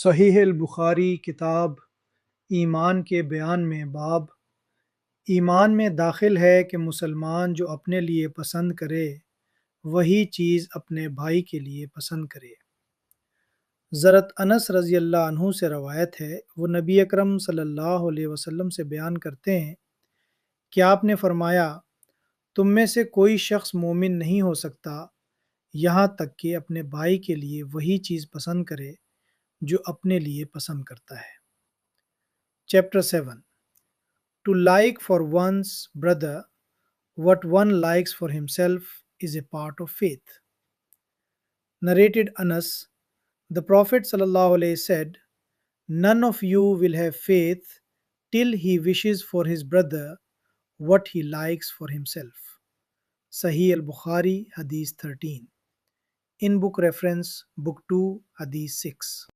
सहीह अल बुखारी किताब ईमान के बयान में बाब ईमान में दाखिल है कि मुसलमान जो अपने लिए पसंद करे वही चीज़ अपने भाई के लिए पसंद करे। ज़रत अनस रज़ी अल्लाह अन्हु से रवायत है, वो नबी अकरम सल्लल्लाहु अलैहि वसल्लम से बयान करते हैं कि आपने फरमाया, तुम में से कोई शख्स मोमिन नहीं हो सकता यहाँ तक कि अपने भाई के लिए वही चीज़ पसंद करे जो अपने लिए पसंद करता है। Chapter 7। To like for one's brother what one likes for himself is a part of faith. Narrated Anas, the Prophet ﷺ said, none of you will have faith till he wishes for his brother what he likes for himself. Sahih al-Bukhari, Hadith 13. In book reference, Book 2, Hadith 6.